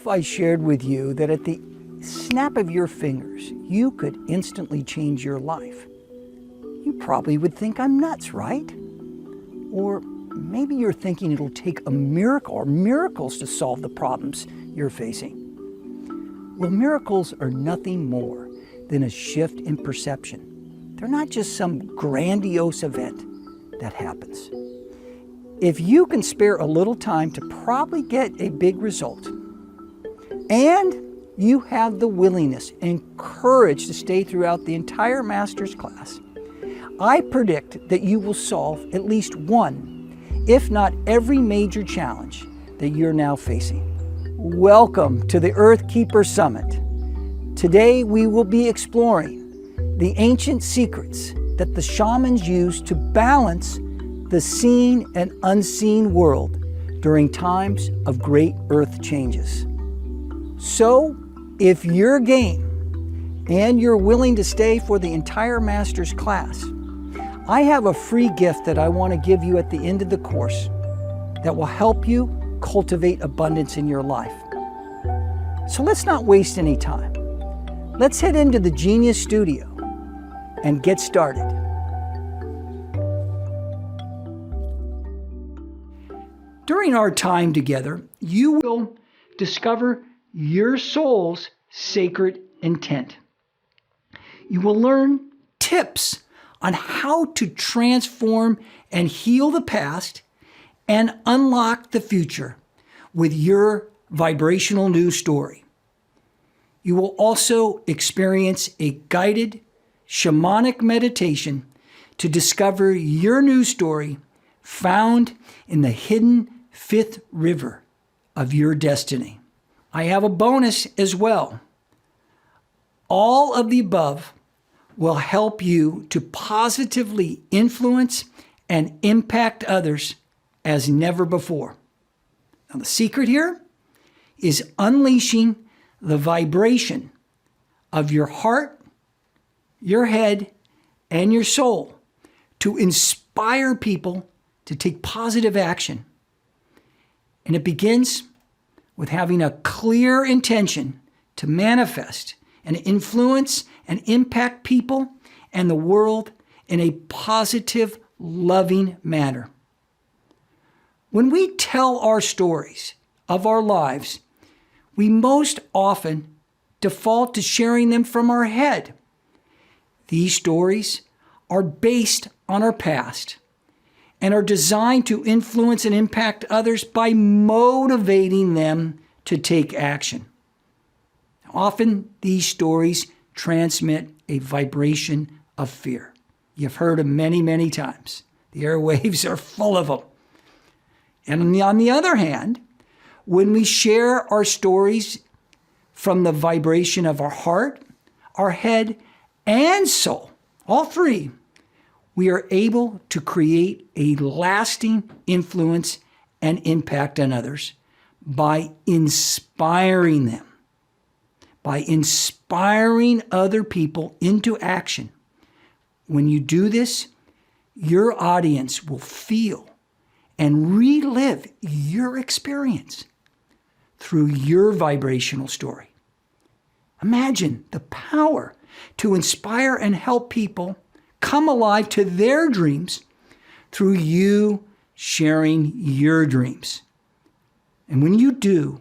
if I shared with you that at the snap of your fingers, you could instantly change your life? You probably would think I'm nuts, right? Or maybe you're thinking it'll take a miracle or miracles to solve the problems you're facing. Well, miracles are nothing more than a shift in perception. They're not just some grandiose event that happens. If you can spare a little time to probably get a big result, and you have the willingness and courage to stay throughout the entire master's class, I predict that you will solve at least one, if not every major challenge that you're now facing. Welcome to the Earth Keeper Summit. Today we will be exploring the ancient secrets that the shamans use to balance the seen and unseen world during times of great earth changes. So, if you're game and you're willing to stay for the entire master's class, I have a free gift that I want to give you at the end of the course that will help you cultivate abundance in your life. So let's not waste any time. Let's head into the Genius Studio and get started. During our time together, you will discover your soul's sacred intent. You will learn tips on how to transform and heal the past and unlock the future with your vibrational new story. You will also experience a guided shamanic meditation to discover your new story found in the hidden fifth river of your destiny. I have a bonus as well. All of the above will help you to positively influence and impact others as never before. Now, the secret here is unleashing the vibration of your heart, your head, and your soul to inspire people to take positive action. And it begins with having a clear intention to manifest and influence and impact people and the world in a positive, loving manner. When we tell our stories of our lives, we most often default to sharing them from our head. These stories are based on our past and are designed to influence and impact others by motivating them to take action. Often, these stories transmit a vibration of fear. You've heard them many, many times. The airwaves are full of them. And on the other hand, when we share our stories from the vibration of our heart, our head, and soul, all three, we are able to create a lasting influence and impact on others by inspiring them, by inspiring other people into action. When you do this, your audience will feel and relive your experience through your vibrational story. Imagine the power to inspire and help people come alive to their dreams through you sharing your dreams. And when you do,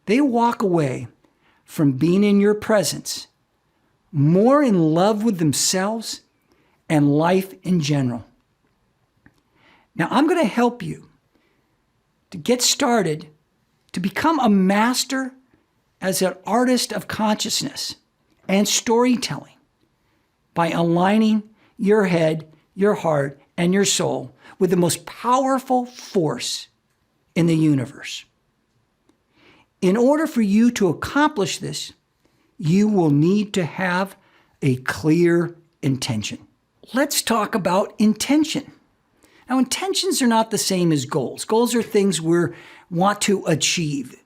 they walk away from being in your presence more in love with themselves and life in general. Now, I'm going to help you to get started to become a master as an artist of consciousness and storytelling by aligning your head, your heart, and your soul with the most powerful force in the universe. In order for you to accomplish this, you will need to have a clear intention. Let's talk about intention. Now, intentions are not the same as goals. Goals are things we want to achieve.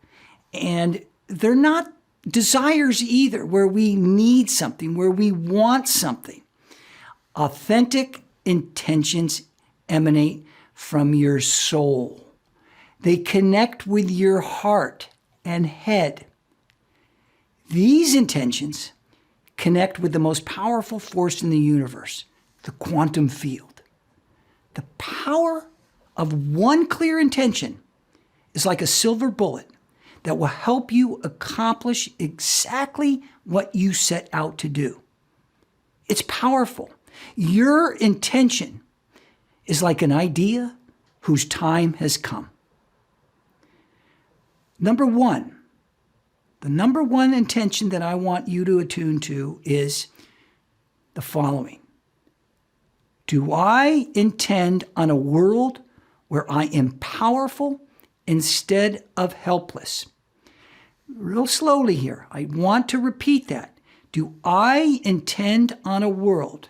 And they're not desires either, where we need something, where we want something. Authentic intentions emanate from your soul. They connect with your heart and head. These intentions connect with the most powerful force in the universe, the quantum field. The power of one clear intention is like a silver bullet that will help you accomplish exactly what you set out to do. It's powerful. Your intention is like an idea whose time has come. Number one, the number one intention that I want you to attune to is the following. Do I intend on a world where I am powerful instead of helpless? Real slowly here. I want to repeat that. Do I intend on a world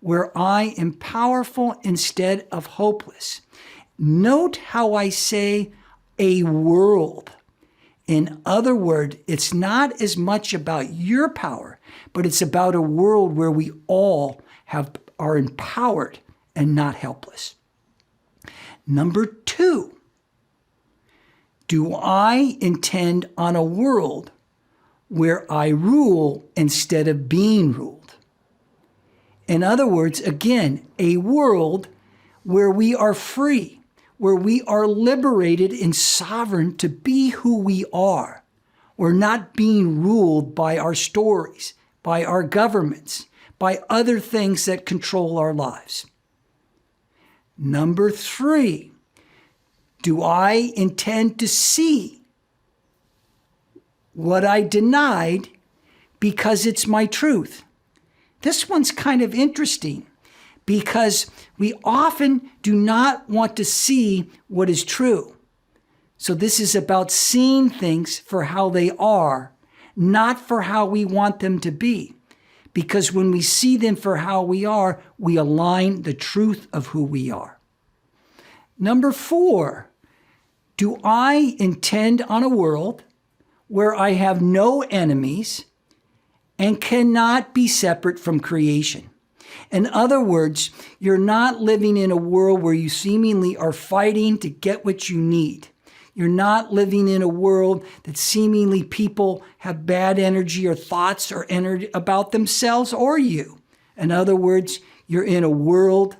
where I am powerful instead of hopeless? Note how I say a world. In other words, it's not as much about your power, but it's about a world where we all are empowered and not helpless. Number two, do I intend on a world where I rule instead of being ruled? In other words, again, a world where we are free, where we are liberated and sovereign to be who we are. We're not being ruled by our stories, by our governments, by other things that control our lives. Number three, do I intend to see what I denied because it's my truth? This one's kind of interesting because we often do not want to see what is true. So this is about seeing things for how they are, not for how we want them to be. Because when we see them for how we are, we align the truth of who we are. Number four, do I intend on a world where I have no enemies and cannot be separate from creation? In other words, you're not living in a world where you seemingly are fighting to get what you need. You're not living in a world that seemingly people have bad energy or thoughts or energy about themselves or you. In other words, you're in a world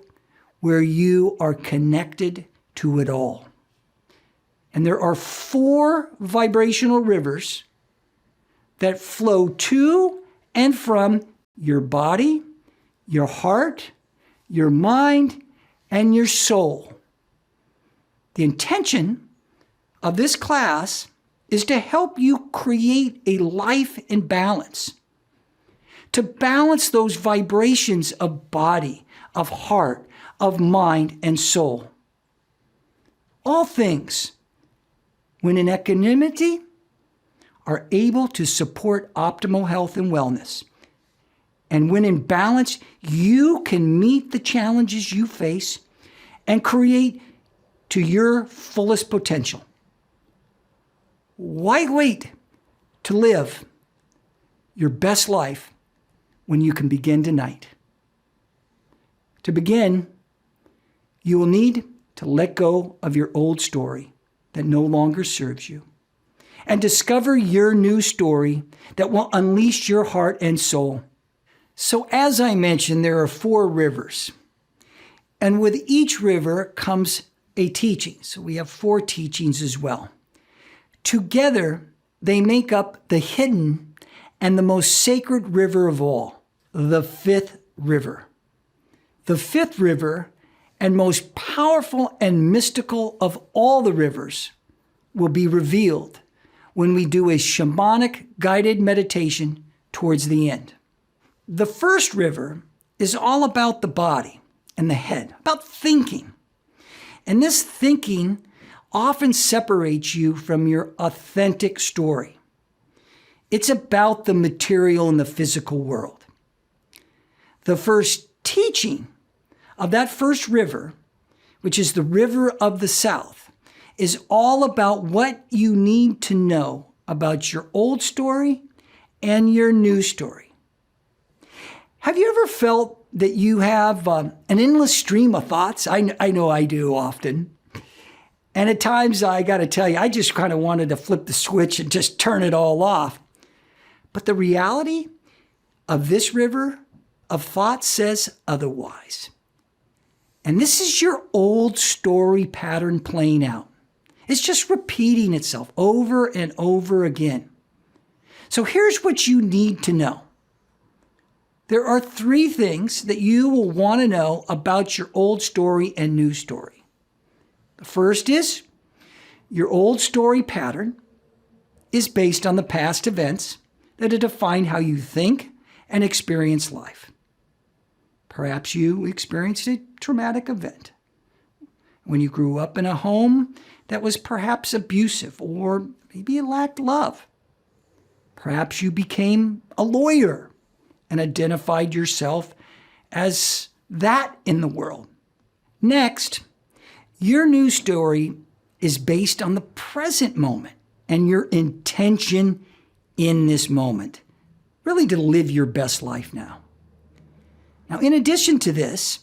where you are connected to it all. And there are 4 vibrational rivers that flow to and from your body, your heart, your mind, and your soul. The intention of this class is to help you create a life in balance, to balance those vibrations of body, of heart, of mind, and soul. All things, when in equanimity, are able to support optimal health and wellness. And when in balance, you can meet the challenges you face and create to your fullest potential. Why wait to live your best life when you can begin tonight? To begin, you will need to let go of your old story that no longer serves you and discover your new story that will unleash your heart and soul. So as I mentioned, there are 4 rivers, and with each river comes a teaching. So we have 4 teachings as well. Together, they make up the hidden and the most sacred river of all, the 5th river. The 5th river, and most powerful and mystical of all the rivers, will be revealed when we do a shamanic guided meditation towards the end. The first river is all about the body and the head, about thinking. And this thinking often separates you from your authentic story. It's about the material and the physical world. The first teaching of that first river, which is the river of the South, is all about what you need to know about your old story and your new story. Have you ever felt that you have an endless stream of thoughts? I know I do often. And at times, I got to tell you, I just kind of wanted to flip the switch and just turn it all off. But the reality of this river of thought says otherwise. And this is your old story pattern playing out. It's just repeating itself over and over again. So here's what you need to know. There are 3 things that you will want to know about your old story and new story. The first is your old story pattern is based on the past events that have defined how you think and experience life. Perhaps you experienced a traumatic event when you grew up in a home that was perhaps abusive, or maybe it lacked love. Perhaps you became a lawyer and identified yourself as that in the world. Next, your new story is based on the present moment and your intention in this moment, really to live your best life now. Now, in addition to this,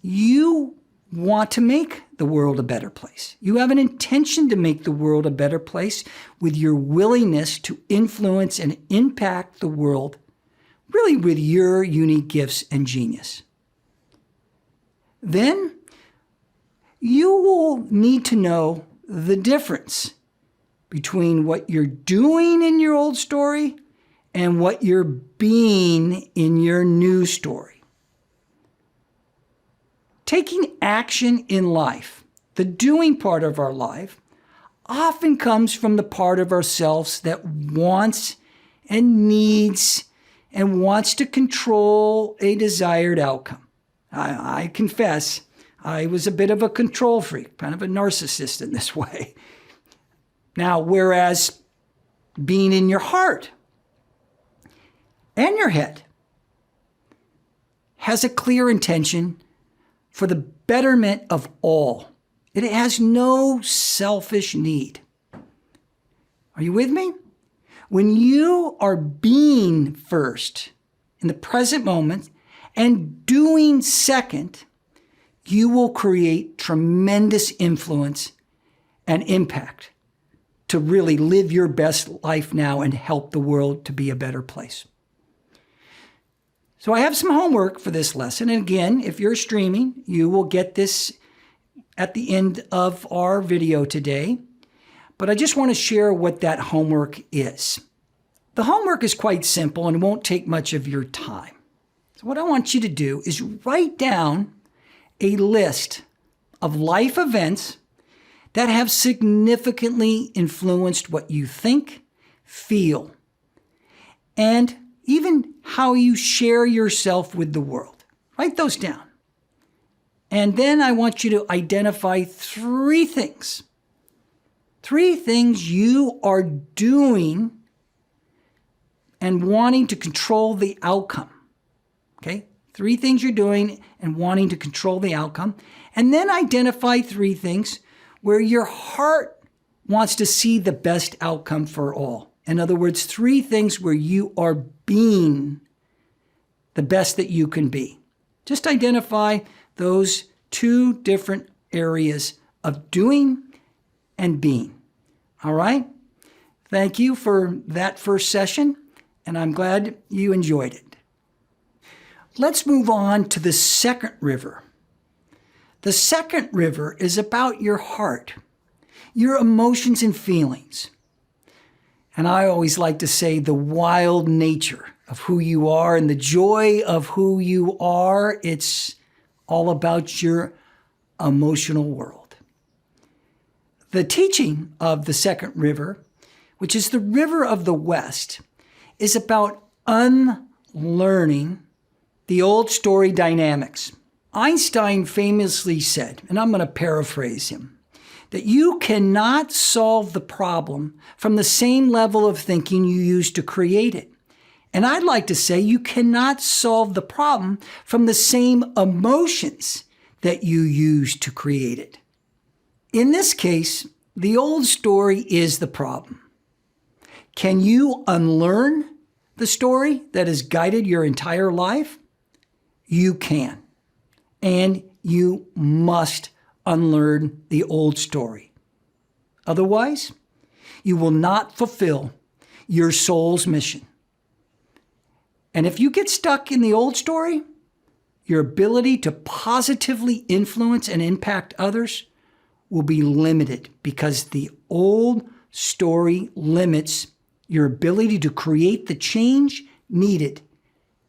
you want to make the world a better place. You have an intention to make the world a better place with your willingness to influence and impact the world, really with your unique gifts and genius. Then you will need to know the difference between what you're doing in your old story and what you're being in your new story. Taking action in life, the doing part of our life, often comes from the part of ourselves that wants and needs and wants to control a desired outcome. I confess, I was a bit of a control freak, kind of a narcissist in this way. Now, whereas being in your heart and your head has a clear intention for the betterment of all. It has no selfish need. Are you with me? When you are being first in the present moment and doing second, you will create tremendous influence and impact to really live your best life now and help the world to be a better place. So I have some homework for this lesson. And again, if you're streaming, you will get this at the end of our video today. But I just want to share what that homework is. The homework is quite simple and won't take much of your time. So what I want you to do is write down a list of life events that have significantly influenced what you think, feel, and even how you share yourself with the world. Write those down. And then I want you to identify 3 things. 3 things you are doing and wanting to control the outcome. Okay? 3 things you're doing and wanting to control the outcome. And then identify 3 things where your heart wants to see the best outcome for all. In other words, 3 things where you are being the best that you can be. Just identify those 2 different areas of doing and being. All right? Thank you for that first session, and I'm glad you enjoyed it. Let's move on to the second river. The second river is about your heart, your emotions and feelings. And I always like to say the wild nature of who you are and the joy of who you are. It's all about your emotional world. The teaching of the second river, which is the river of the West, is about unlearning the old story dynamics. Einstein famously said, and I'm going to paraphrase him, that you cannot solve the problem from the same level of thinking you used to create it. And I'd like to say you cannot solve the problem from the same emotions that you used to create it. In this case, the old story is the problem. Can you unlearn the story that has guided your entire life? You can. And you must unlearn the old story. Otherwise, you will not fulfill your soul's mission. And if you get stuck in the old story, your ability to positively influence and impact others will be limited because the old story limits your ability to create the change needed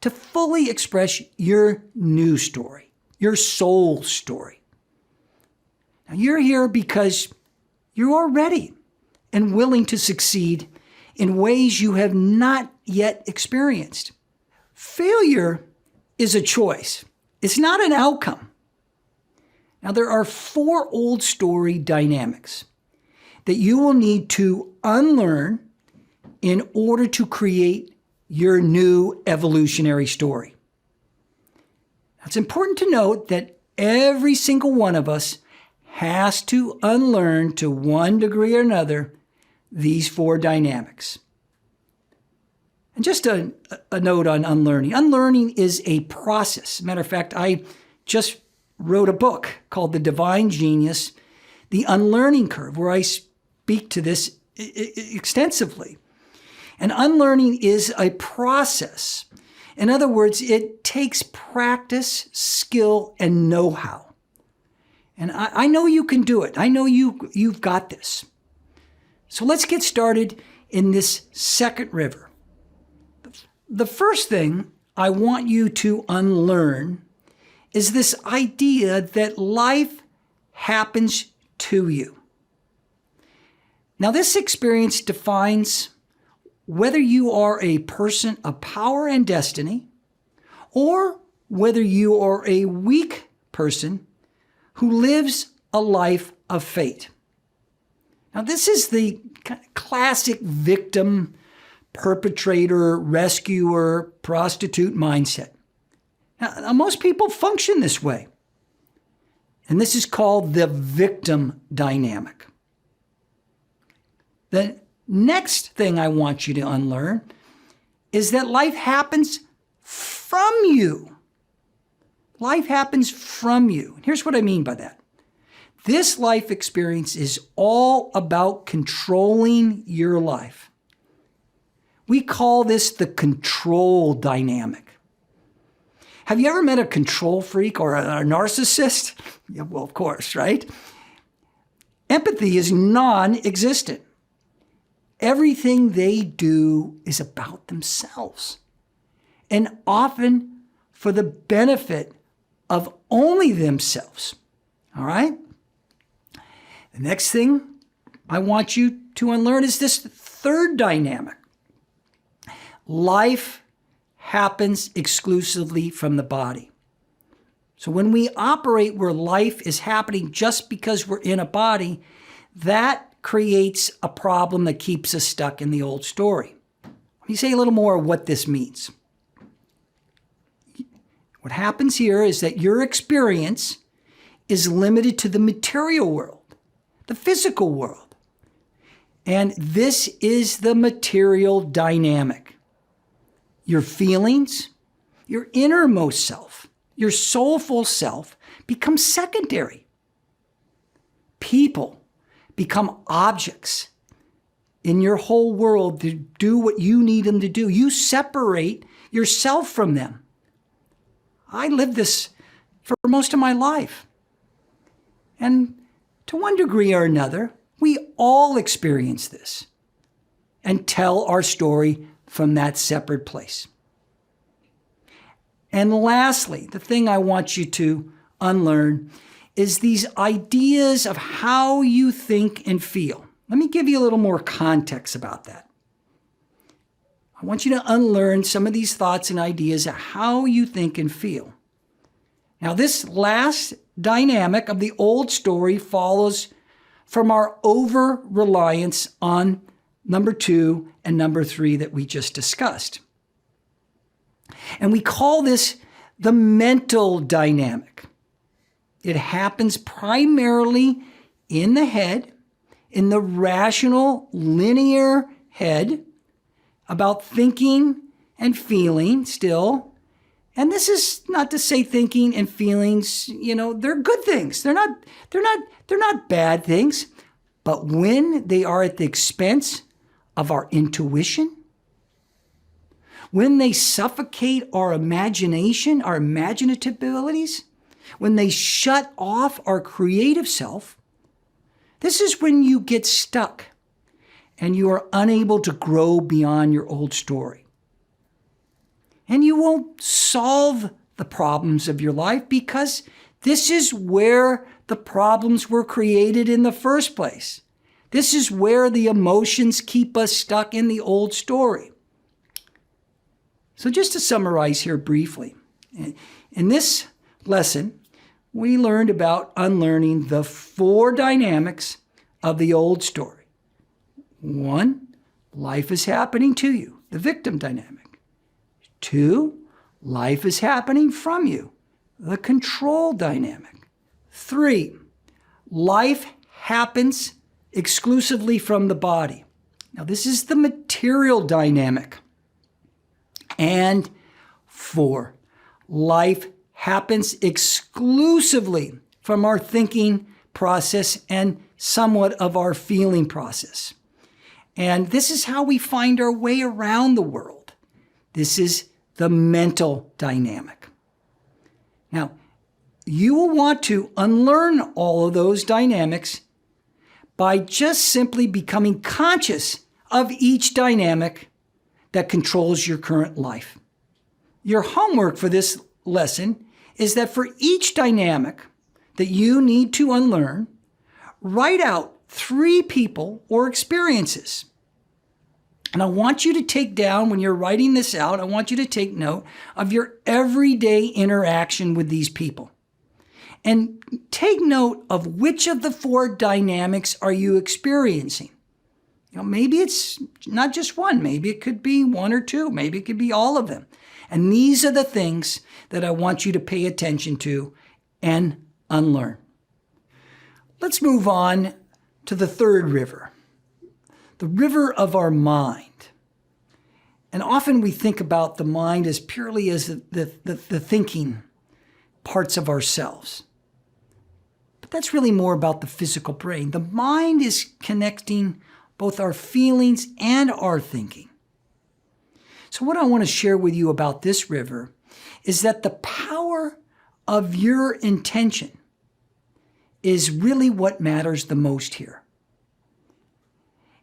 to fully express your new story, your soul story. Now, you're here because you are ready and willing to succeed in ways you have not yet experienced. Failure is a choice. It's not an outcome. Now, there are 4 old story dynamics that you will need to unlearn in order to create your new evolutionary story. Now, it's important to note that every single one of us has to unlearn to one degree or another these 4 dynamics. And just a note on unlearning. Unlearning is a process. Matter of fact, I just wrote a book called The Divine Genius, The Unlearning Curve, where I speak to this extensively. And unlearning is a process. In other words, it takes practice, skill, and know-how. And I know you can do it. I know you've got this. So let's get started in this second river. The first thing I want you to unlearn is this idea that life happens to you. Now, this experience defines whether you are a person of power and destiny or whether you are a weak person who lives a life of fate. Now, this is the kind of classic victim, perpetrator, rescuer, prostitute mindset. Now, most people function this way. And this is called the victim dynamic. The next thing I want you to unlearn is that life happens from you. Life happens from you. And here's what I mean by that. This life experience is all about controlling your life. We call this the control dynamic. Have you ever met a control freak or a narcissist? Yeah, well, of course, right? Empathy is non-existent. Everything they do is about themselves, and often for the benefit of only themselves. All right? The next thing I want you to unlearn is this third dynamic. Life happens exclusively from the body. So when we operate where life is happening just because we're in a body, that creates a problem that keeps us stuck in the old story. Let me say a little more of what this means. What happens here is that your experience is limited to the material world, the physical world. And this is the material dynamic. Your feelings, your innermost self, your soulful self become secondary. People become objects in your whole world to do what you need them to do. You separate yourself from them. I lived this for most of my life. And to one degree or another, we all experience this and tell our story from that separate place. And lastly, the thing I want you to unlearn is these ideas of how you think and feel. Let me give you a little more context about that. I want you to unlearn some of these thoughts and ideas of how you think and feel. Now, this last dynamic of the old story follows from our over-reliance on number 2 and number 3 that we just discussed. And we call this the mental dynamic. It happens primarily in the head, in the rational, linear head, about thinking and feeling still, And this is not to say thinking and feelings, they're good things. They're not bad things. But when they are at the expense of our intuition, when they suffocate our imagination, our imaginative abilities, when they shut off our creative self, this is when you get stuck and you are unable to grow beyond your old story. And you won't solve the problems of your life because this is where the problems were created in the first place. This is where the emotions keep us stuck in the old story. So just to summarize here briefly, in this lesson, we learned about unlearning the 4 dynamics of the old story. 1, life is happening to you, the victim dynamic. 2, life is happening from you, the control dynamic. 3, life happens exclusively from the body. Now, this is the material dynamic. And 4, life happens exclusively from our thinking process and somewhat of our feeling process. And this is how we find our way around the world. This is the mental dynamic. Now, you will want to unlearn all of those dynamics by just simply becoming conscious of each dynamic that controls your current life. Your homework for this lesson is that for each dynamic that you need to unlearn, write out 3 people or experiences. And I want you to take down, when you're writing this out, I want you to take note of your everyday interaction with these people. And take note of which of the 4 dynamics are you experiencing. Maybe it's not just one. Maybe it could be 1 or 2. Maybe it could be all of them. And these are the things that I want you to pay attention to and unlearn. Let's move on to the 3rd river, the river of our mind. And often we think about the mind as purely as the thinking parts of ourselves. But that's really more about the physical brain. The mind is connecting both our feelings and our thinking. So what I want to share with you about this river is that the power of your intention is really what matters the most here.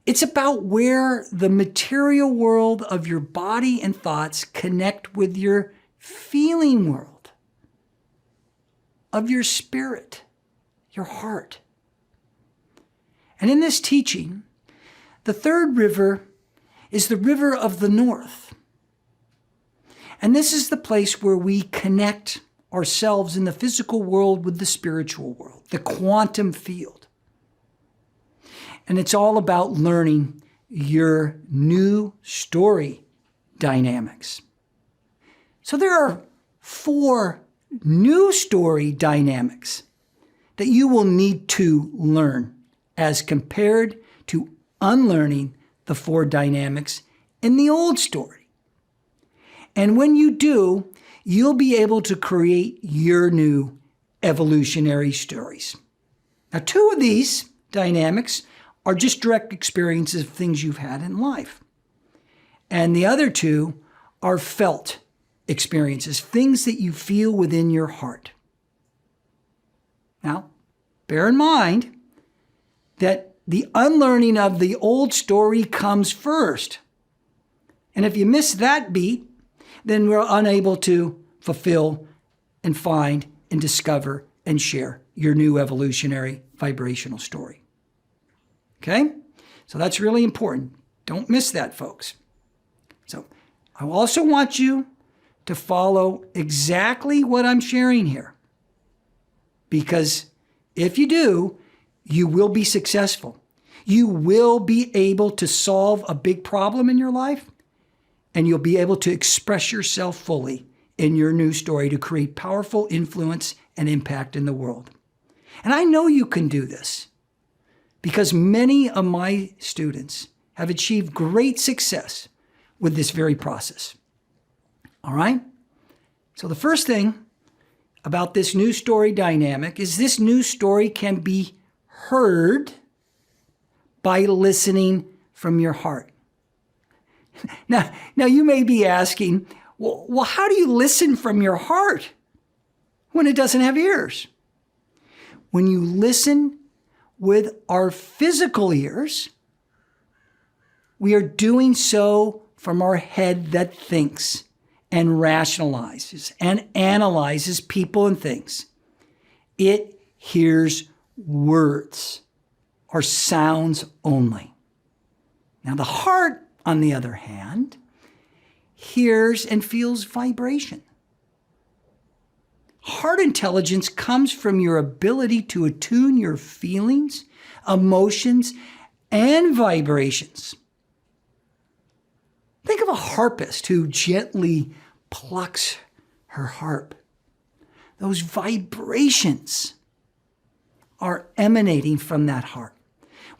It's about where the material world of your body and thoughts connect with your feeling world, of your spirit, your heart. And in this teaching, the 3rd river is the river of the north. And this is the place where we connect ourselves in the physical world with the spiritual world, the quantum field. And it's all about learning your new story dynamics. So there are 4 new story dynamics that you will need to learn as compared to unlearning the 4 dynamics in the old story. And when you do, you'll be able to create your new evolutionary stories. Now, 2 of these dynamics are just direct experiences of things you've had in life. And the other 2 are felt experiences, things that you feel within your heart. Now, bear in mind that the unlearning of the old story comes first. And if you miss that beat, then we're unable to fulfill and find and discover and share your new evolutionary vibrational story. Okay? So that's really important. Don't miss that, folks. So I also want you to follow exactly what I'm sharing here. Because if you do, you will be successful. You will be able to solve a big problem in your life, and you'll be able to express yourself fully in your new story to create powerful influence and impact in the world. And I know you can do this because many of my students have achieved great success with this very process. All right? So the first thing about this new story dynamic is this new story can be heard by listening from your heart. Now you may be asking, well, how do you listen from your heart when it doesn't have ears? When you listen with our physical ears, we are doing so from our head that thinks and rationalizes and analyzes people and things. It hears words or sounds only. Now the heart, on the other hand, hears and feels vibration. Heart intelligence comes from your ability to attune your feelings, emotions, and vibrations. Think of a harpist who gently plucks her harp. Those vibrations are emanating from that heart.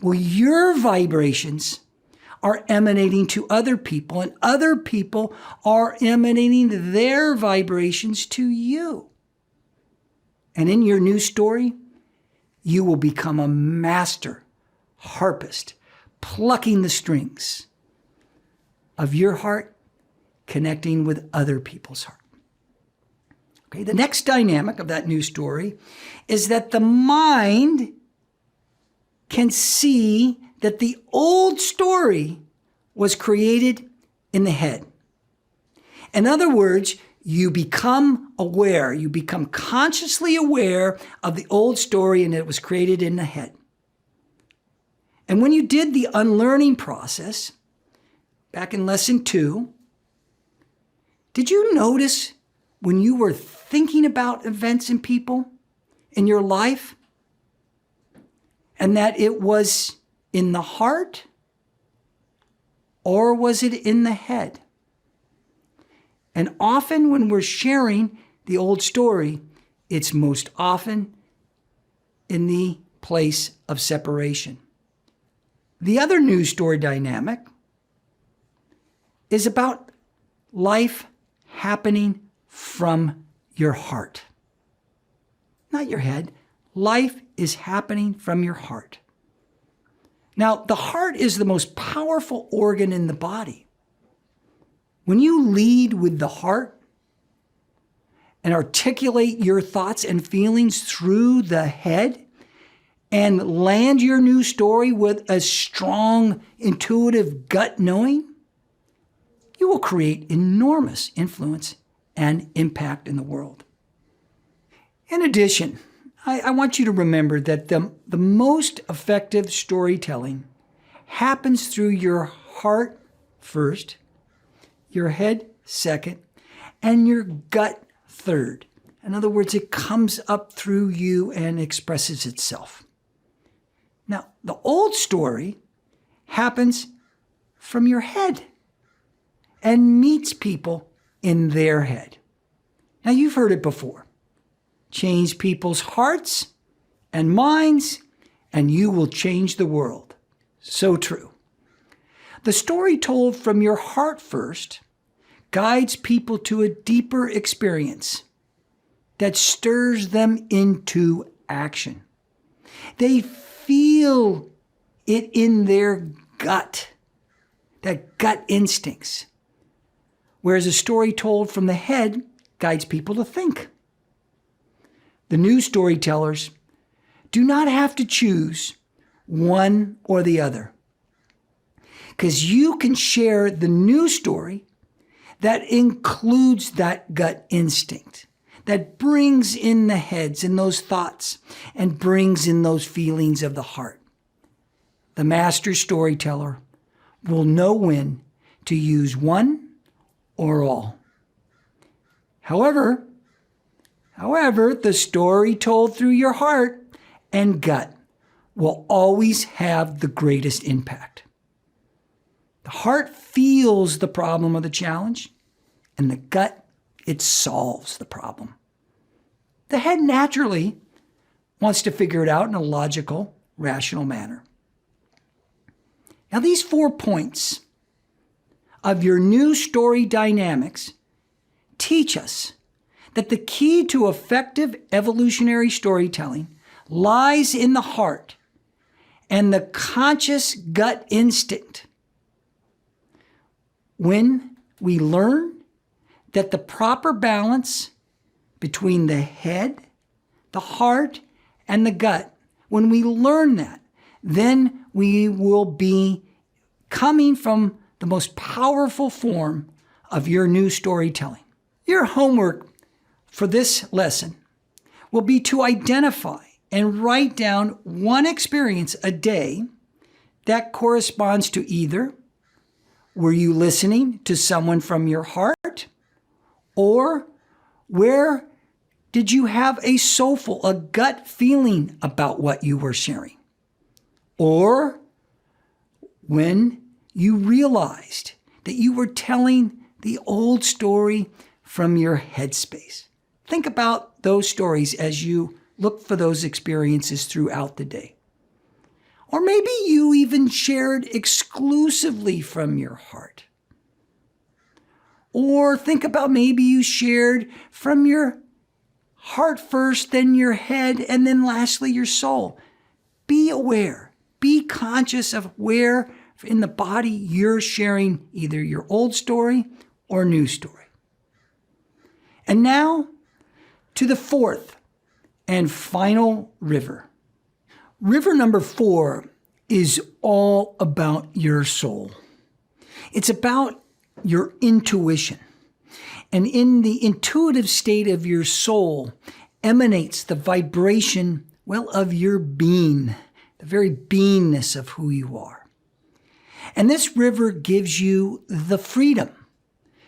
Well, your vibrations are emanating to other people, and other people are emanating their vibrations to you. And in your new story, you will become a master harpist, plucking the strings of your heart, connecting with other people's heart. Okay, the next dynamic of that new story is that the mind can see that the old story was created in the head. In other words, you become aware, you become consciously aware of the old story and it was created in the head. And when you did the unlearning process, back in lesson 2, did you notice when you were thinking about events and people in your life and that it was in the heart or was it in the head? And often when we're sharing the old story, it's most often in the place of separation. The other new story dynamic is about life happening from your heart. Not your head. Life is happening from your heart. Now, the heart is the most powerful organ in the body. When you lead with the heart and articulate your thoughts and feelings through the head and land your new story with a strong, intuitive gut knowing, you will create enormous influence and impact in the world. In addition, I want you to remember that the most effective storytelling happens through your heart first, your head second, and your gut third. In other words, it comes up through you and expresses itself. Now, the old story happens from your head and meets people in their head. Now, you've heard it before. Change people's hearts and minds, and you will change the world. So true. The story told from your heart first guides people to a deeper experience that stirs them into action. They feel it in their gut, that gut instincts. Whereas a story told from the head guides people to think. The new storytellers do not have to choose one or the other, because you can share the new story that includes that gut instinct, that brings in the heads and those thoughts and brings in those feelings of the heart. The master storyteller will know when to use one or all. However, the story told through your heart and gut will always have the greatest impact. The heart feels the problem or the challenge, and the gut, it solves the problem. The head naturally wants to figure it out in a logical, rational manner. Now, these 4 points of your new story dynamics teach us that the key to effective evolutionary storytelling lies in the heart and the conscious gut instinct. When we learn that the proper balance between the head, the heart, and the gut, when we learn that, then we will be coming from the most powerful form of your new storytelling. Your homework for this lesson will be to identify and write down one experience a day that corresponds to either were you listening to someone from your heart, or where did you have a soulful, a gut feeling about what you were sharing? Or when you realized that you were telling the old story from your headspace. Think about those stories as you look for those experiences throughout the day. Or maybe you even shared exclusively from your heart. Or think about maybe you shared from your heart first, then your head, and then lastly your soul. Be aware, be conscious of where in the body you're sharing either your old story or new story. And now to the fourth and final river. River number 4 is all about your soul. It's about your intuition. And in the intuitive state of your soul emanates the vibration, of your being, the very beingness of who you are. And this river gives you the freedom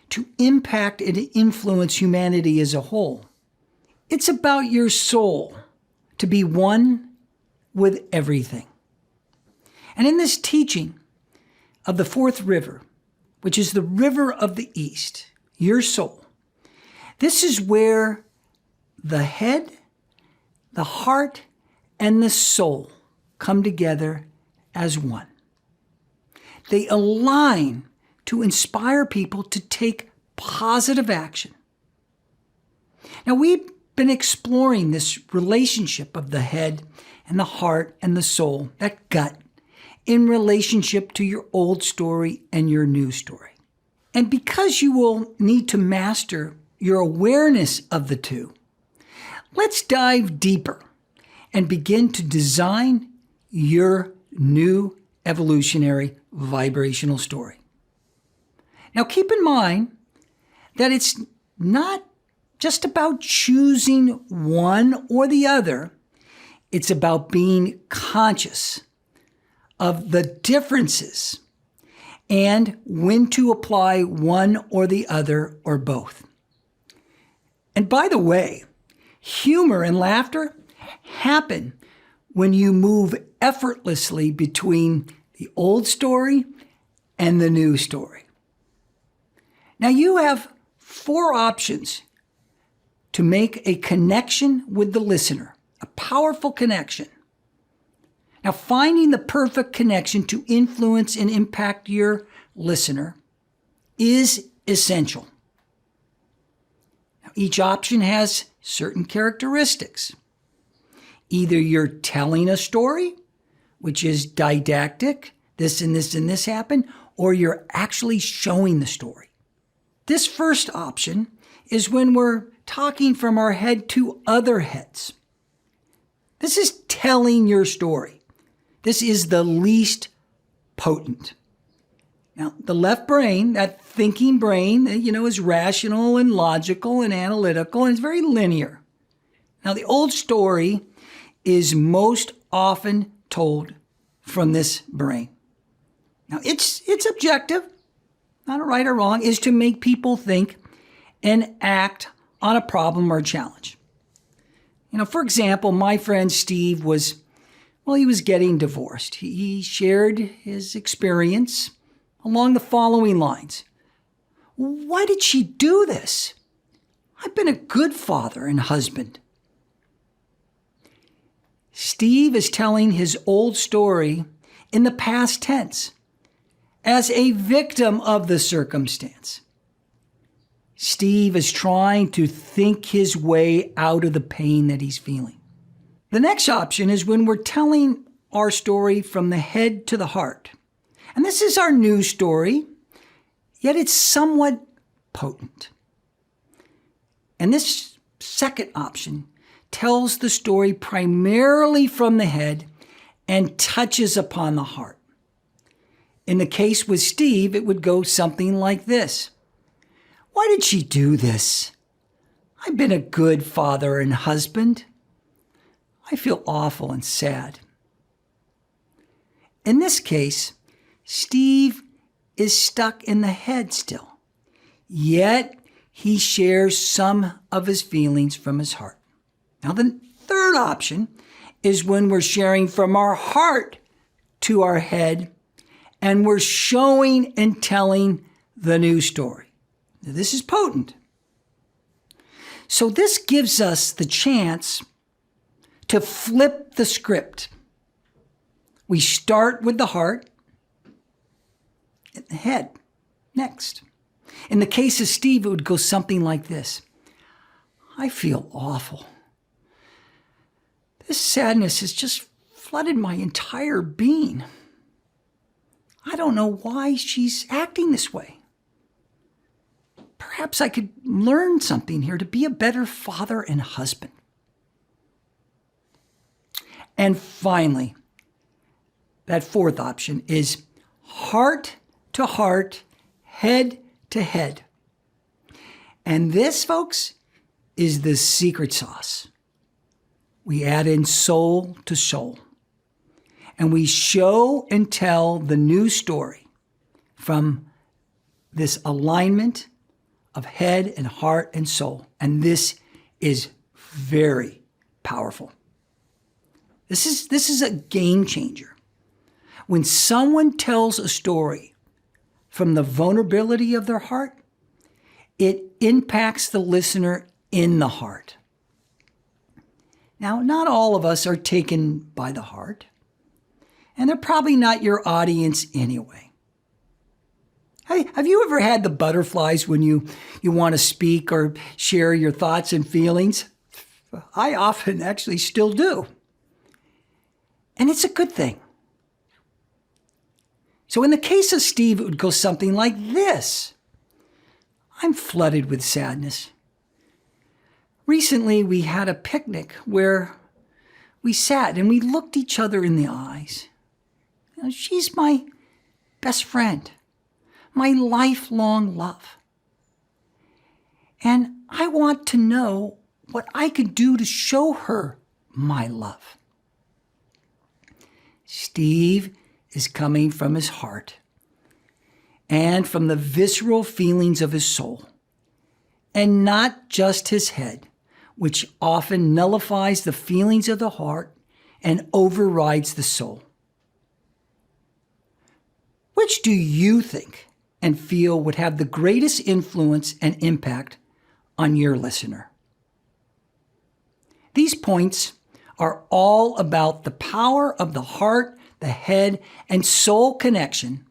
to impact and influence humanity as a whole. It's about your soul to be one with everything. And in this teaching of the fourth river, which is the river of the East, your soul, this is where the head, the heart, and the soul come together as one. They align to inspire people to take positive action. Now, we've been exploring this relationship of the head and the heart and the soul, that gut, in relationship to your old story and your new story. And because you will need to master your awareness of the two, let's dive deeper and begin to design your new evolutionary vibrational story. Now, keep in mind that it's not just about choosing one or the other. It's about being conscious of the differences and when to apply one or the other or both. And by the way, humor and laughter happen when you move effortlessly between the old story and the new story. Now, you have 4 options to make a connection with the listener, a powerful connection. Now, finding the perfect connection to influence and impact your listener is essential. Now, each option has certain characteristics. Either you're telling a story, which is didactic, this and this and this happened, or you're actually showing the story. This first option is when we're talking from our head to other heads. This is telling your story. This is the least potent. Now, the left brain, that thinking brain, is rational and logical and analytical, and it's very linear. Now, the old story is most often told from this brain. Now, its objective, not a right or wrong, is to make people think and act on a problem or challenge. For example, my friend Steve was getting divorced. He shared his experience along the following lines. Why did she do this? I've been a good father and husband. Steve is telling his old story in the past tense as a victim of the circumstance. Steve is trying to think his way out of the pain that he's feeling. The next option is when we're telling our story from the head to the heart. And this is our new story, yet it's somewhat potent. And this second option tells the story primarily from the head and touches upon the heart. In the case with Steve, it would go something like this. Why did she do this? I've been a good father and husband. I feel awful and sad. In this case, Steve is stuck in the head still, yet he shares some of his feelings from his heart. Now, the third option is when we're sharing from our heart to our head, and we're showing and telling the new story. Now, this is potent. So this gives us the chance to flip the script. We start with the heart and the head next. In the case of Steve, it would go something like this. I feel awful. This sadness has just flooded my entire being. I don't know why she's acting this way. Perhaps I could learn something here to be a better father and husband. And finally, that fourth option is heart to heart, head to head. And this, folks, is the secret sauce. We add in soul to soul. And we show and tell the new story from this alignment of head and heart and soul. And this is very powerful. This is a game changer. When someone tells a story from the vulnerability of their heart, it impacts the listener in the heart. Now, not all of us are taken by the heart, and they're probably not your audience anyway. Hey, have you ever had the butterflies when you want to speak or share your thoughts and feelings? I often actually still do. And it's a good thing. So in the case of Steve, it would go something like this. I'm flooded with sadness. Recently, we had a picnic where we sat and we looked each other in the eyes. You know, she's my best friend, my lifelong love. And I want to know what I could do to show her my love. Steve is coming from his heart and from the visceral feelings of his soul, and not just his head, which often nullifies the feelings of the heart and overrides the soul. Which do you think and feel would have the greatest influence and impact on your listener? These points are all about the power of the heart, the head, and soul connection,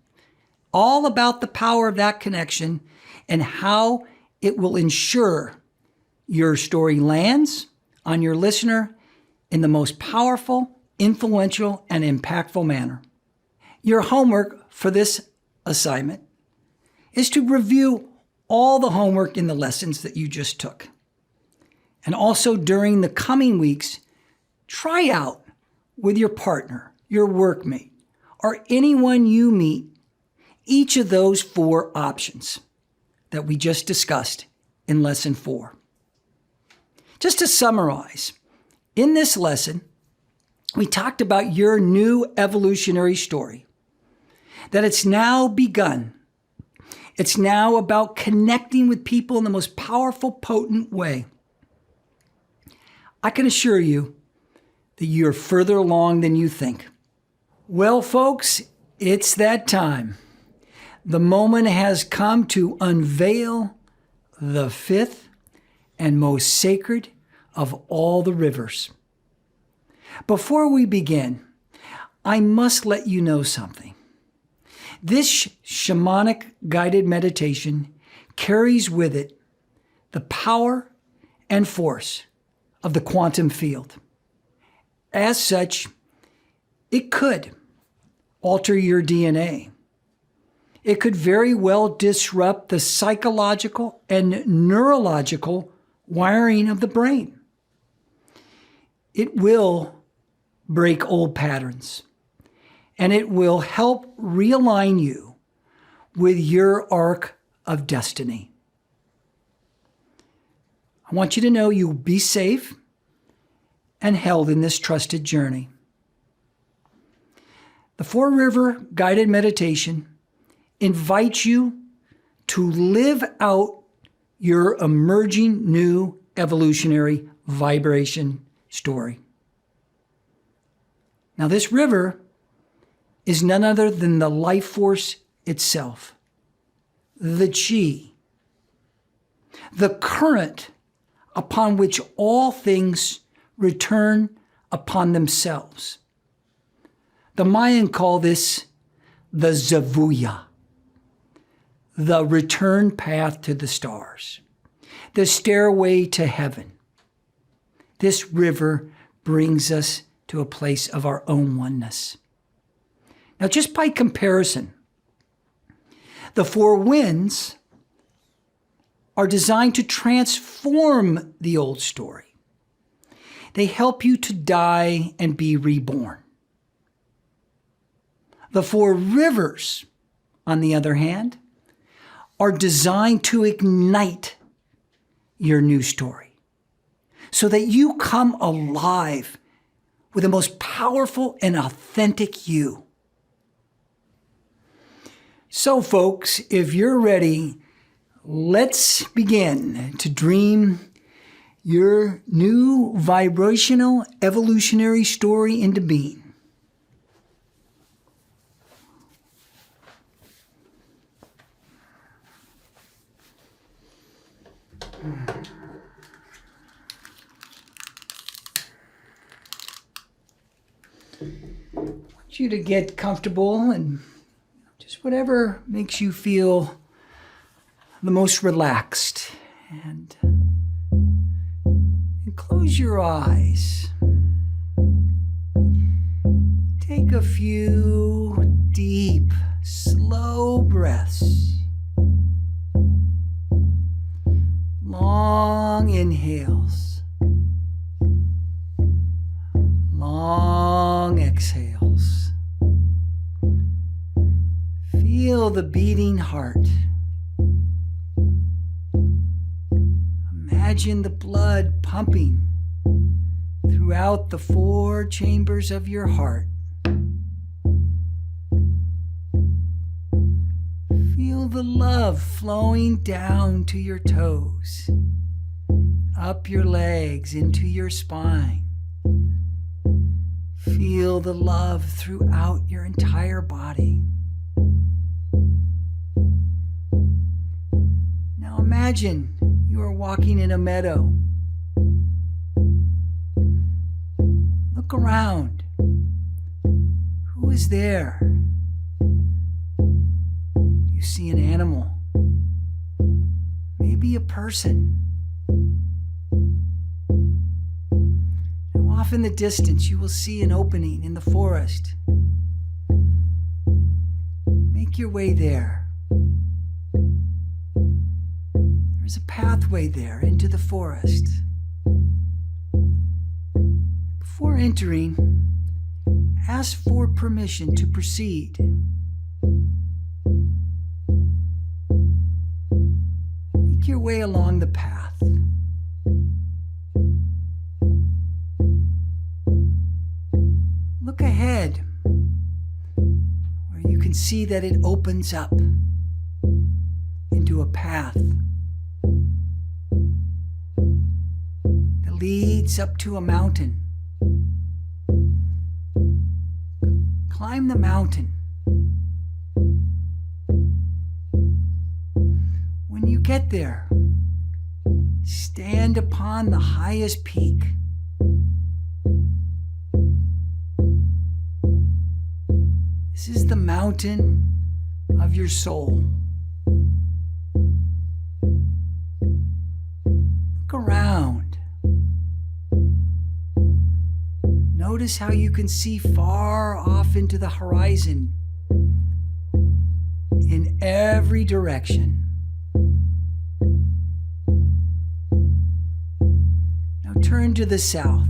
all about the power of that connection and how it will ensure your story lands on your listener in the most powerful, influential, and impactful manner. Your homework for this assignment is to review all the homework in the lessons that you just took. And also during the coming weeks, try out with your partner, your workmate, or anyone you meet, each of those 4 options that we just discussed in lesson 4. Just to summarize, in this lesson, we talked about your new evolutionary story, that it's now begun. It's now about connecting with people in the most powerful, potent way. I can assure you that you're further along than you think. Well, folks, it's that time. The moment has come to unveil the 5th and most sacred of all the rivers. Before we begin, I must let you know something. This shamanic guided meditation carries with it the power and force of the quantum field. As such, it could alter your DNA. It could very well disrupt the psychological and neurological wiring of the brain. It will break old patterns, and it will help realign you with your arc of destiny. I want you to know you'll be safe and held in this trusted journey. The Four River Guided Meditation invites you to live out your emerging new evolutionary vibration story. Now, this river is none other than the life force itself, the chi, the current upon which all things return upon themselves. The Mayan call this the Zavuya, the return path to the stars, the stairway to heaven. This river brings us to a place of our own oneness. Now, just by comparison, the four winds are designed to transform the old story. They help you to die and be reborn. The four rivers, on the other hand, are designed to ignite your new story so that you come alive with the most powerful and authentic you. So, folks, if you're ready, let's begin to dream your new vibrational evolutionary story into being. I want you to get comfortable and just whatever makes you feel the most relaxed. And close your eyes. Take a few deep, slow breaths. Long inhales. Long exhales. Feel the beating heart. Imagine the blood pumping throughout the four chambers of your heart. Feel the love flowing down to your toes, up your legs, into your spine. Feel the love throughout your entire body. Now imagine you are walking in a meadow. Look around. Who is there? You see an animal, maybe a person. Now, off in the distance, you will see an opening in the forest. Make your way there. There's a pathway there into the forest. Before entering, ask for permission to proceed. Make your way along the path. Look ahead, where you can see that it opens up into a path that leads up to a mountain. Climb the mountain. When you get there, stand upon the highest peak. This is the mountain of your soul. Notice how you can see far off into the horizon in every direction. Now turn to the south.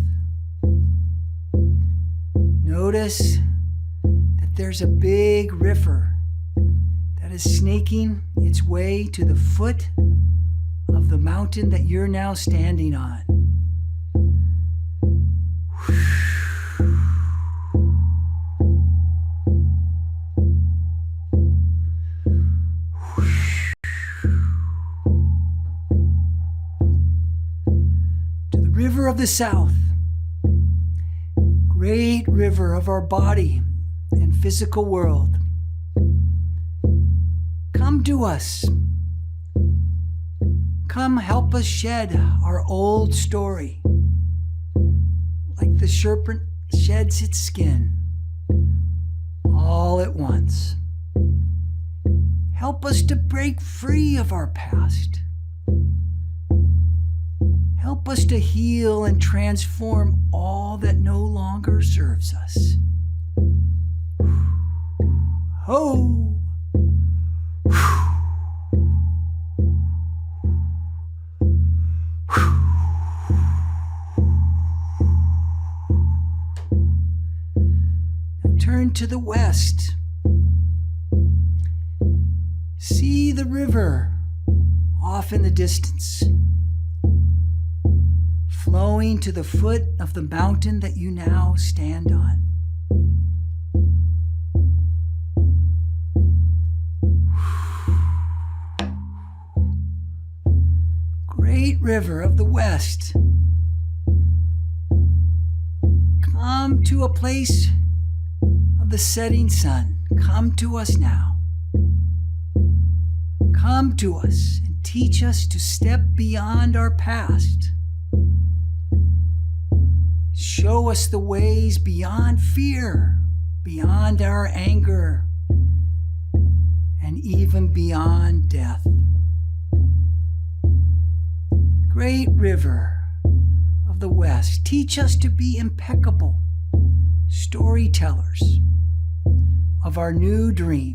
Notice that there's a big river that is snaking its way to the foot of the mountain that you're now standing on. To the river of the south, great river of our body and physical world. Come to us. Come help us shed our old story, like the serpent sheds its skin, all at once. Help us to break free of our past. Help us to heal and transform all that no longer serves us. Ho! Now turn to the west. See the river off in the distance, flowing to the foot of the mountain that you now stand on. Great river of the west, come to a place of the setting sun. Come to us now. Come to us and teach us to step beyond our past. Show us the ways beyond fear, beyond our anger, and even beyond death. Great river of the West, teach us to be impeccable storytellers of our new dream.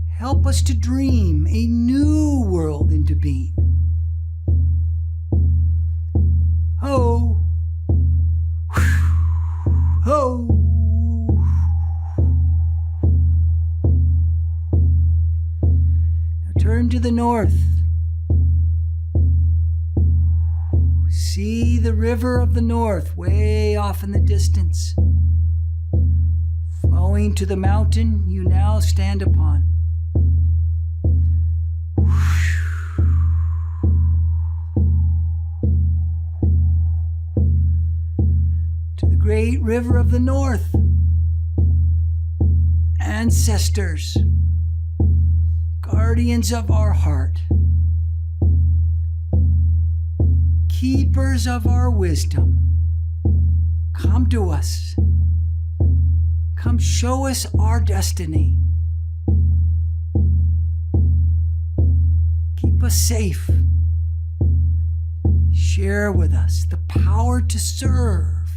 Help us to dream a new world into being. Ho! Ho! Now turn to the north. See the river of the north way off in the distance, flowing to the mountain you now stand upon. To the great river of the north, ancestors, guardians of our heart, keepers of our wisdom, come to us. Come show us our destiny. Keep us safe. Share with us the power to serve.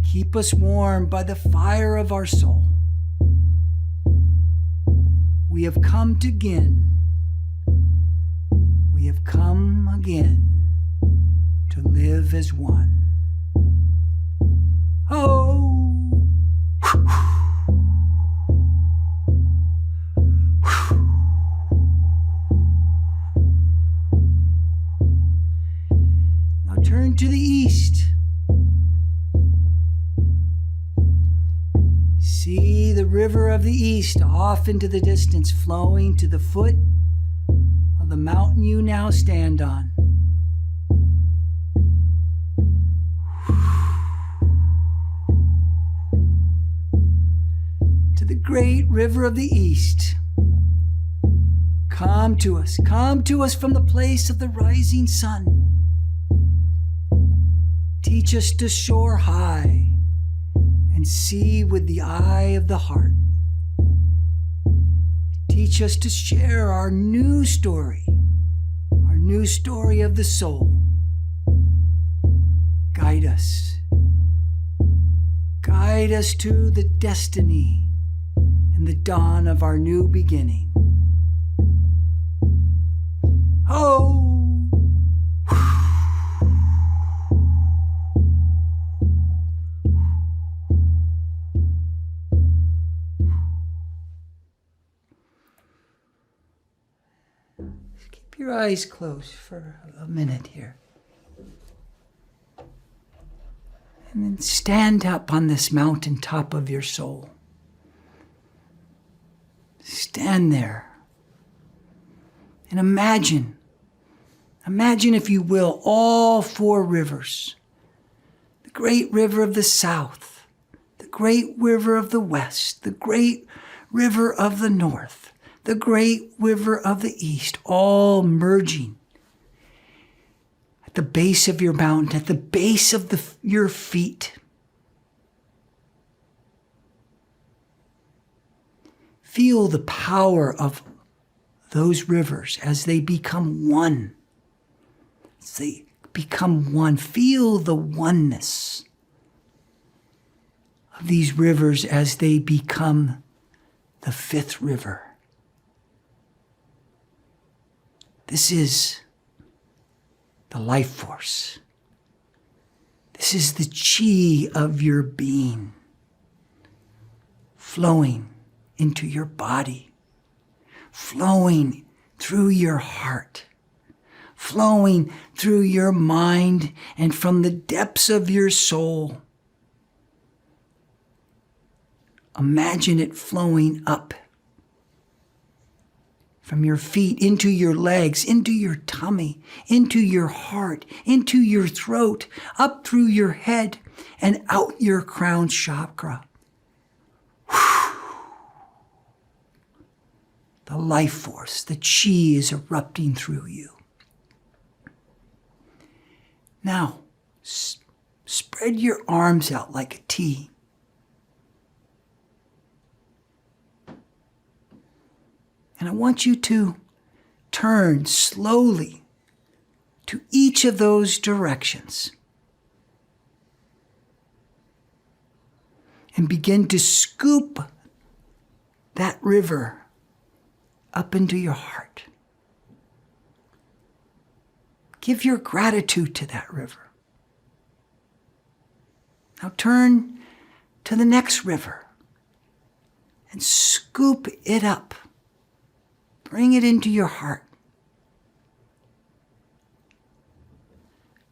Keep us warm by the fire of our soul. We have come again. We have come again to live as one. Oh! Now turn to the east. See the river of the east off into the distance, flowing to the foot of the mountain you now stand on. To the great river of the east. Come to us from the place of the rising sun. Teach us to soar high and see with the eye of the heart. Teach us to share our new story, our new story of the soul. Guide us. Guide us to the destiny and the dawn of our new beginning. Oh! Keep your eyes closed for a minute here. And then stand up on this mountaintop of your soul. Stand there. And imagine, if you will, all four rivers. The great river of the south, the great river of the west, the great river of the north, the great river of the east, all merging at the base of your mountain, at the base of your feet. Feel the power of those rivers as they become one. As they become one, feel the oneness of these rivers as they become the fifth river. This is the life force. This is the chi of your being flowing into your body, flowing through your heart, flowing through your mind and from the depths of your soul. Imagine it flowing up from your feet into your legs, into your tummy, into your heart, into your throat, up through your head and out your crown chakra. The life force, the chi is erupting through you. Now, spread your arms out like a T. And I want you to turn slowly to each of those directions and begin to scoop that river up into your heart. Give your gratitude to that river. Now turn to the next river and scoop it up. Bring it into your heart.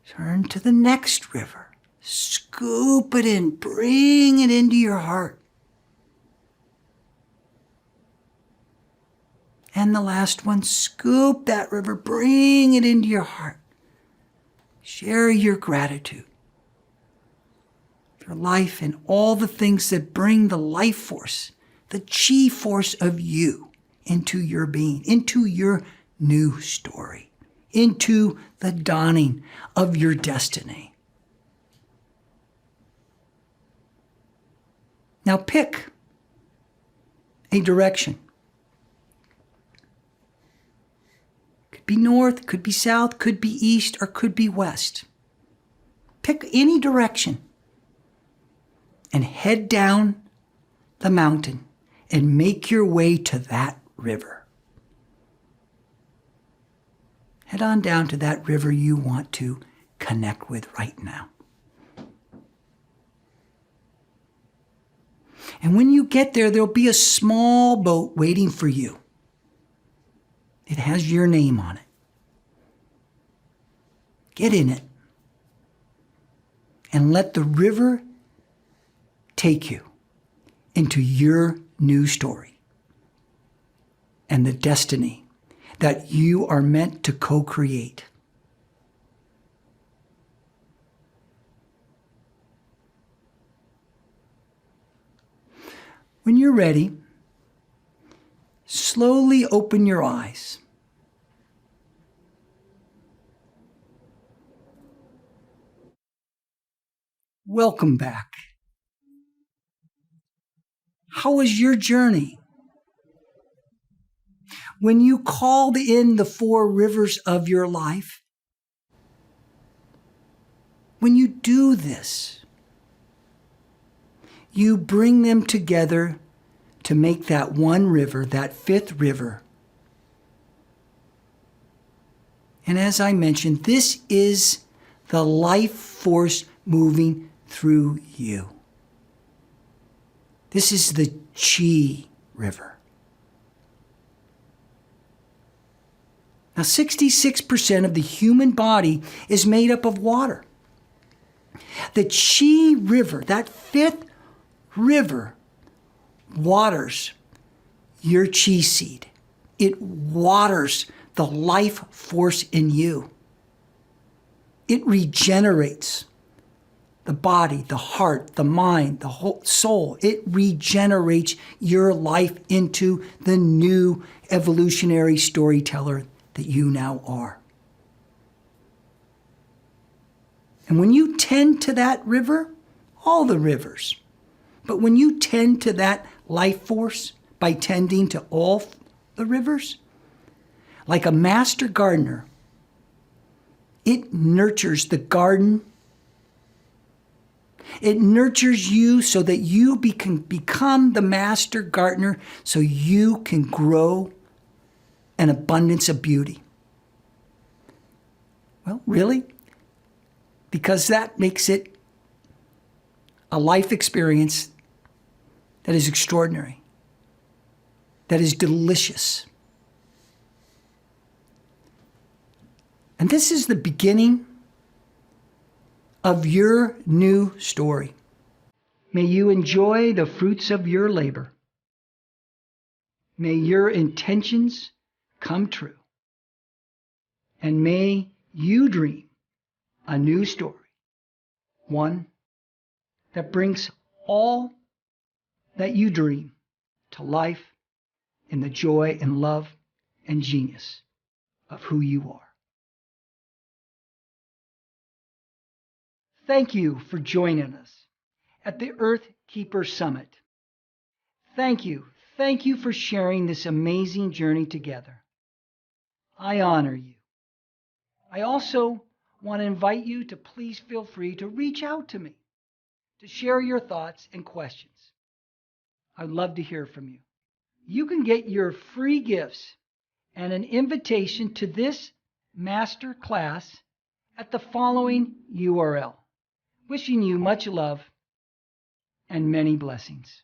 Turn to the next river. Scoop it in. Bring it into your heart. And the last one, scoop that river. Bring it into your heart. Share your gratitude. Your life and all the things that bring the life force, the chi force of you into your being, into your new story, into the dawning of your destiny. Now pick a direction. Could be north, could be south, could be east, or could be west. Pick any direction and head down the mountain and make your way to that river. Head on down to that river you want to connect with right now. And when you get there, there'll be a small boat waiting for you. It has your name on it. Get in it and let the river take you into your new story and the destiny that you are meant to co-create. When you're ready, slowly open your eyes. Welcome back. How was your journey? when you called in the 4 rivers of your life, when you do this, you bring them together to make that one river, that 5th river. And as I mentioned, this is the life force moving through you. This is the Chi River. Now, 66% of the human body is made up of water. The Chi River, that 5th river, waters your Chi seed. It waters the life force in you. It regenerates the body, the heart, the mind, the whole soul. It regenerates your life into the new evolutionary storyteller that you now are. And when you tend to that river, all the rivers, but when you tend to that life force by tending to all the rivers, like a master gardener, it nurtures the garden. It nurtures you so that you can become the master gardener, so you can grow an abundance of beauty. Well, really? Because that makes it a life experience that is extraordinary, that is delicious. And this is the beginning of your new story. May you enjoy the fruits of your labor. May your intentions come true. And may you dream a new story, one that brings all that you dream to life in the joy and love and genius of who you are. Thank you for joining us at the Earth Keeper Summit. Thank you for sharing this amazing journey together. I honor you. I also want to invite you to please feel free to reach out to me to share your thoughts and questions. I'd love to hear from you. You can get your free gifts and an invitation to this master class at the following URL. Wishing you much love and many blessings.